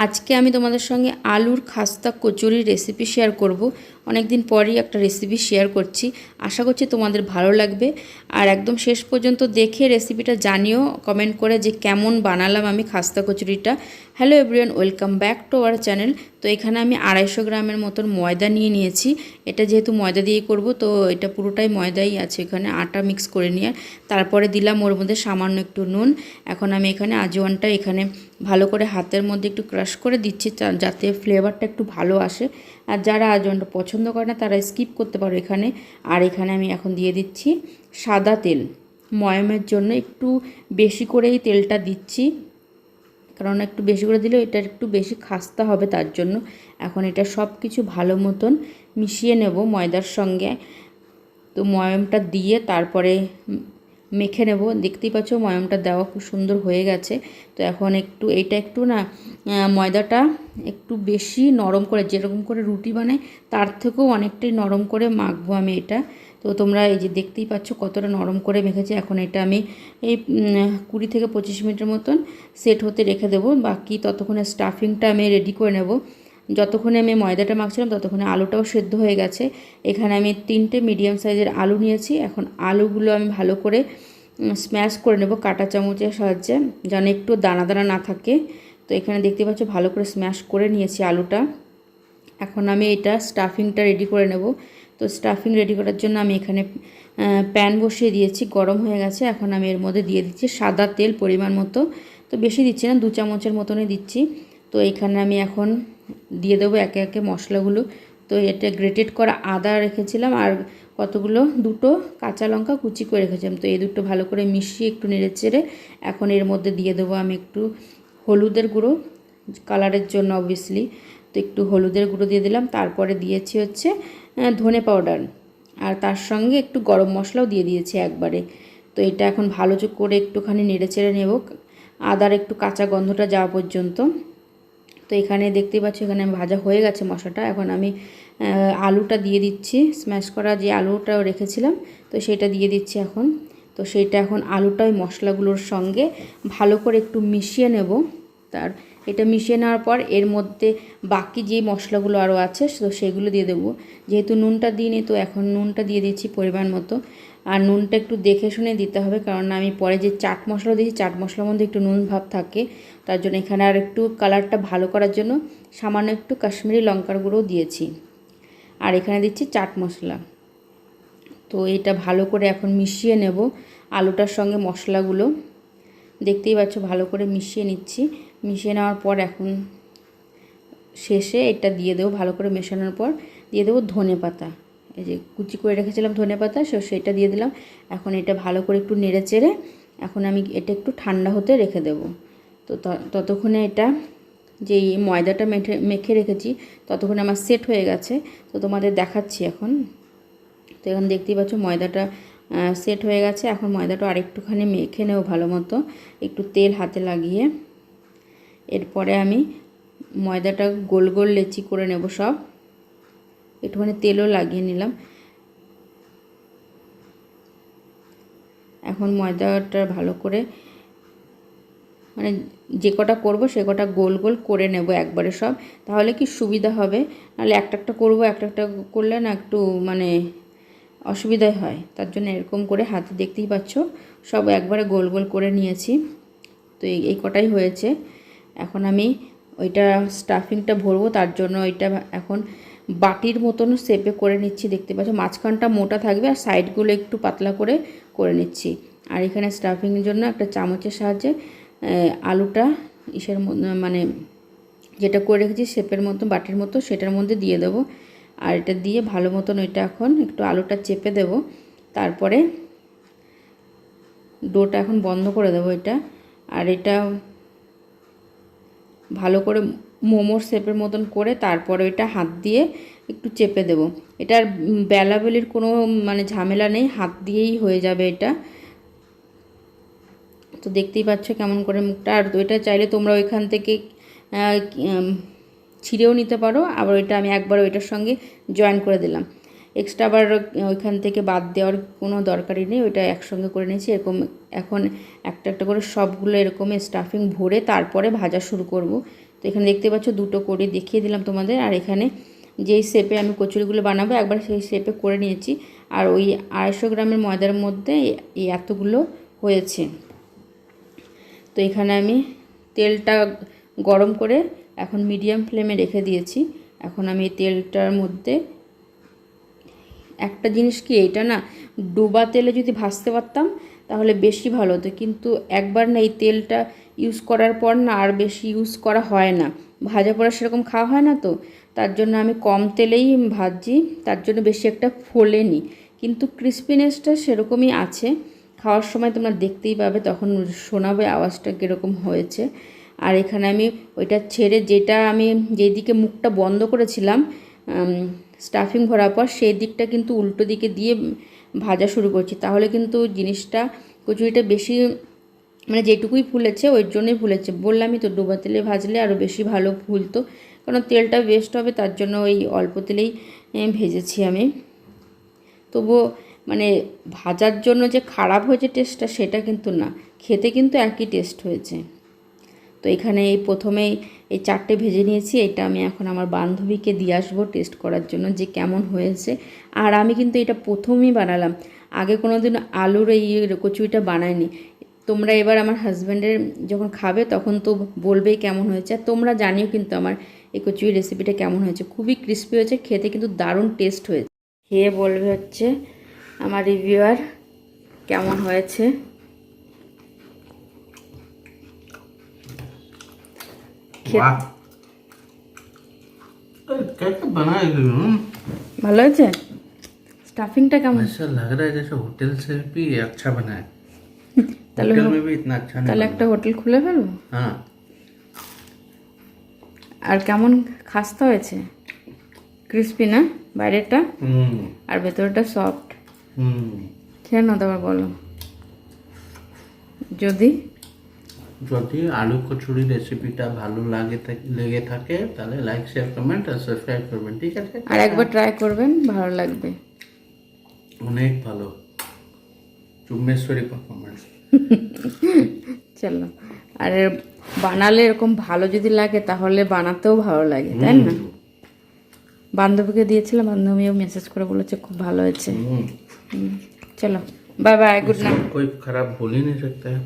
আজকে আমি তোমাদের সঙ্গে আলুর খাস্তা কচুরির রেসিপি শেয়ার করব। অনেক দিন পরই একটা রেসিপি শেয়ার করছি, আশা করছি তোমাদের ভালো লাগবে। আর একদম শেষ পর্যন্ত দেখে রেসিপিটা জানিও কমেন্ট করে যে কেমন বানালাম আমি খাস্তা কচুরিটা। Hello everyone, welcome back to our channel. তো এখানে আমি 250 গ্রামের মতন ময়দা নিয়ে নিয়েছি। এটা যেহেতু ময়দা দিয়েই করব, তো এটা পুরোটাই ময়দাই আছে। এখানে আটা মিক্স করে নিয়ে তারপরে দিলাম ওর মধ্যে সামান্য একটু নুন। এখন আমি এখানে আজওয়ানটা এখানে ভালো করে হাতের মধ্যে একটু ক্রাশ করে দিচ্ছি, যাতে ফ্লেভারটা একটু ভালো আসে। আর যারা আজওয়ানটা পছন্দ করে না তারা স্কিপ করতে পারো এখানে। আর এখানে আমি এখন দিয়ে দিচ্ছি সাদা তেল। ময়ামের জন্য একটু বেশি করেই তেলটা দিচ্ছি, কারণ একটু বেশি করে দিলে এটা একটু বেশি খাস্তা হবে, তার জন্য। এখন এটা সব কিছু ভালো মতন মিশিয়ে নেব ময়দার সঙ্গে। তো ময়ামটা দিয়ে তারপরে মেখে নেব। দেখতেই পাচ্ছ ময়ামটা দেওয়া খুব সুন্দর হয়ে গেছে। তো এখন এটা একটু না ময়দাটা একটু বেশি নরম করে, যেরকম করে রুটি বানাই তার থেকেও অনেকটাই নরম করে মাখবো আমি এটা। তো তোমরা এই যে দেখতেই পাচ্ছ কতটা নরম করে মেখেছি। এখন এটা আমি এই 20 থেকে 25 মিনিটের মতন সেট হতে রেখে দেবো। বাকি ততক্ষণে স্টাফিংটা আমি রেডি করে নেব। যতক্ষণে আমি ময়দাটা মাখছিলাম ততক্ষণে আলুটাও সেদ্ধ হয়ে গেছে। এখানে আমি 3টে মিডিয়াম সাইজের আলু নিয়েছি। এখন আলুগুলো আমি ভালো করে স্ম্যাশ করে নেব কাঁটা চামচের সাহায্যে, যেন একটু দানা দানা না থাকে। তো এখানে দেখতে পাচ্ছ ভালো করে স্ম্যাশ করে নিয়েছি আলুটা। এখন আমি এটা স্টাফিংটা রেডি করে নেব। তো স্টাফিং রেডি করার জন্য আমি এখানে প্যান বসিয়ে দিয়েছি, গরম হয়ে গেছে। এখন আমি এর মধ্যে দিয়ে দিচ্ছি সাদা তেল পরিমাণ মতো। তো বেশি দিচ্ছি না, 2 চামচের মতনই দিচ্ছি। তো এখানে আমি এখন দিয়ে দেবো একে একে মশলাগুলো। তো এটা গ্রেটেড করা আদা রেখেছিলাম, আর দুটো কাঁচা লঙ্কা কুচি করে রেখেছিলাম। তো এই দুটো ভালো করে মিশিয়ে একটু নেড়ে চেড়ে এখন এর মধ্যে দিয়ে দেবো আমি একটু হলুদের গুঁড়ো, কালারের জন্য অবভিয়াসলি। তো একটু হলুদের গুঁড়ো দিয়ে দিলাম। তারপরে দিয়েছি হচ্ছে ধনে পাউডার, আর তার সঙ্গে একটু গরম মশলাও দিয়ে দিয়েছি একবারে। তো এটা এখন ভালো করে একটুখানি নেড়ে চেড়ে নেব, আদার একটু কাঁচা গন্ধটা যাওয়া পর্যন্ত। তো এখানে দেখতেই পাচ্ছি এখানে ভাজা হয়ে গেছে মশলাটা। এখন আমি আলুটা দিয়ে দিচ্ছি, স্ম্যাশ করা যে আলুটাও রেখেছিলাম, তো সেটা দিয়ে দিচ্ছি এখন। তো সেইটা এখন আলুটা ওই মশলাগুলোর সঙ্গে ভালো করে একটু মিশিয়ে নেব। এটা মিশিয়ে নেওয়ার পর এর মধ্যে বাকি যে মশলাগুলো আরও আছে তো সেগুলো দিয়ে দেবো। যেহেতু নুনটা দিইনি, তো এখন নুনটা দিয়ে দিচ্ছি পরিমাণ মতো। আর নুনটা একটু দেখে শুনে দিতে হবে, কারণ আমি পরে যে চাট মশলা দিয়েছি চাট মশলার মধ্যে একটু নুন ভাব থাকে। তার জন্য এখানে আর একটু কালারটা ভালো করার জন্য সামান্য একটু কাশ্মীরি লঙ্কার গুঁড়ো দিয়েছি। আর এখানে দিচ্ছি চাট মশলা। তো এটা ভালো করে এখন মিশিয়ে নেব আলুটার সঙ্গে মশলাগুলো। দেখতেই পাচ্ছ ভালো করে মিশিয়ে নিচ্ছি। মিশিয়ে নেওয়ার পর এখন শেষে এটা দিয়ে দেবো, ভালো করে মেশানোর পর দিয়ে দেবো ধনে পাতা। এই যে কুচি করে রেখেছিলাম ধনে পাতা, সেটা দিয়ে দিলাম। এখন এটা ভালো করে একটু নেড়ে চেড়ে এখন আমি এটা একটু ঠান্ডা হতে রেখে দেবো। তো ততক্ষণে এটা যেই ময়দাটা মেখে রেখেছি ততক্ষণে আমার সেট হয়ে গেছে। তো তোমাদের দেখাচ্ছি এখন। তো এখন দেখতেই পাচ্ছ ময়দাটা সেট হয়ে গেছে। এখন ময়দাটা আরেকটুখানি মেখে নেব ভালো মতো, একটু তেল হাতে লাগিয়ে। এরপরে আমি ময়দাটা গোল গোল লেচি করে নেব সব, একটুখানি তেলও লাগিয়ে নিলাম। এখন ময়দাটা ভালো করে মানে যে কটা করবো সে কটা গোল গোল করে নেব একবারে সব, তাহলে কি সুবিধা হবে। নাহলে একটা একটা করবো, একটা একটা করলে না একটু মানে অসুবিধাই হয়। তার জন্য এরকম করে হাতে দেখতেই পাচ্ছ সব একবারে গোল গোল করে নিয়েছি। তো এই কটাই হয়েছে। এখন আমি ওইটা স্টাফিংটা ভরবো, তার জন্য ওইটা এখন বাটির মতন শেপে করে নিচ্ছি। দেখতে পাচ্ছ মাঝখানটা মোটা থাকবে আর সাইডগুলো একটু পাতলা করে করে নিচ্ছি। আর এখানে স্টাফিংয়ের জন্য একটা চামচের সাহায্যে আলুটা মানে যেটা করে রেখেছি শেপের মতো বাটির মতো সেটার মধ্যে দিয়ে দেবো। আর এটা দিয়ে ভালো মতন ওইটা এখন একটু আলুটা চেপে দেব। তারপরে ডোটা এখন বন্ধ করে দেবো এটা। আর এটা ভালো করে মোমোর শেপের মতন করে তারপরে ওইটা হাত দিয়ে একটু চেপে দেব। এটার বেলাবেলির কোনো মানে ঝামেলা নেই, হাত দিয়েই হয়ে যাবে এটা। তো দেখতেই পাচ্ছ কেমন করে মুখটা। আর ওইটা চাইলে তোমরা ওইখান থেকে ছিঁড়েও নিতে পারো। আবার ওইটা আমি একবার ওইটার সঙ্গে জয়েন করে দিলাম। এক্সট্রা আবার ওইখান থেকে বাদ দেওয়ার কোনো দরকারই নেই, ওইটা একসঙ্গে করে নিয়েছি। এরকম এখন একটা একটা করে সবগুলো এরকম স্টাফিং ভরে তারপরে ভাজা শুরু করব। তো এখানে দেখতে পাচ্ছ দুটো করে দেখিয়ে দিলাম তোমাদের। আর এখানে যেই শেপে আমি কচুরিগুলো বানাবো একবার সেই শেপে করে নিয়েছি। আর ওই 250 গ্রামের ময়দার মধ্যে এই এতগুলো হয়েছে। তো এখানে আমি তেলটা গরম করে এখন মিডিয়াম ফ্লেমে রেখে দিয়েছি। এখন আমি এই তেলটার মধ্যে একটা জিনিস কি, এটা না ডোবা তেলে যদি ভাজতে পারতাম তাহলে বেশি ভালো হতো, কিন্তু একবার না এই তেলটা ইউজ করার পর না আর বেশি ইউজ করা হয় না, ভাজা পোড়া সেরকম খাওয়া হয় না। তো তার জন্য আমি কম তেলেই ভাজি, তার জন্য বেশি একটা ফোলেনি, কিন্তু ক্রিস্পিনেসটা সেরকমই আছে। খাওয়ার সময় তোমরা দেখতেই পাবে, তখন শোনাবে আওয়াজটা কীরকম হয়েছে। আর এখানে আমি ওইটা ছেড়ে যেটা আমি যেই দিকে মুখটা বন্ধ করেছিলাম স্টাফিং ভরার পর, সেই দিকটা কিন্তু উল্টো দিকে দিয়ে ভাজা শুরু করছি। তাহলে কিন্তু জিনিসটা কচুরিটা বেশি মানে যেটুকুই ফুলেছে ওই জন্যই ফুলেছে। বললামই তো ডোবা তেলে ভাজলে আরও বেশি ভালো ফুলতো, কারণ তেলটা ওয়েস্ট হবে, তার জন্য ওই অল্প তেলেই ভেজেছি আমি। তবুও মানে ভাজার জন্য যে খারাপ হয়েছে টেস্টটা সেটা কিন্তু না, খেতে কিন্তু একই টেস্ট হয়েছে। তো এখানে এই প্রথমেই এই 4টে ভেজে নিয়েছি, এটা আমি এখন আমার বান্ধবীকে দিয়ে আসবো টেস্ট করার জন্য যে কেমন হয়েছে। আর আমি কিন্তু এটা প্রথমেই বানালাম, আগে কোনো দিন আলুর এই কচুরিটা বানাইনি। তোমরা এবার আমার হাজব্যান্ডের যখন খাবে তখন তো বলবেই কেমন হয়েছে। আর তোমরা জানিও কিন্তু আমার এই কচুরি রেসিপিটা কেমন হয়েছে, খুবই ক্রিস্পি হয়েছে, খেতে কিন্তু দারুণ টেস্ট হয়েছে। খেয়ে বলবে হচ্ছে আমার রিভিউয়ার কেমন হয়েছে। कैसे बनाए ভালো হয়েছে? স্টাফিংটা কেমন? ऐसा लग रहा है जैसे होटल से भी अच्छा बना है। তাহলে होटल में भी इतना अच्छा नहीं তাহলে बना। একটা হোটেল খুলে ফেলবো। हाँ আর কেমন খাস্তা হয়েছে? ক্রিস্পি না বাইরেটা, আর ভেতরটা সফট। খেয়ে না তারপর বলো। যদি যদি আলু কচুরি রেসিপিটা ভালো লেগে থাকে তাহলে লাইক শেয়ার কমেন্ট আর সাবস্ক্রাইব করবেন, ঠিক আছে? আর একবার ট্রাই করবেন, ভালো লাগবে, অনেক ভালো। চুম্বেশ্বরী পারফরমেন্স। চলো। আর বানালে এরকম ভালো যদি লাগে তাহলে বানাতেও ভালো লাগে, তাই না? বান্ধবীকে দিয়েছিলাম, বান্ধবীও মেসেজ করে বলেছে খুব ভালো হয়েছে। চলো বাই বাই, গুড নাইট। कोई खराब बोल ही नहीं सकता है।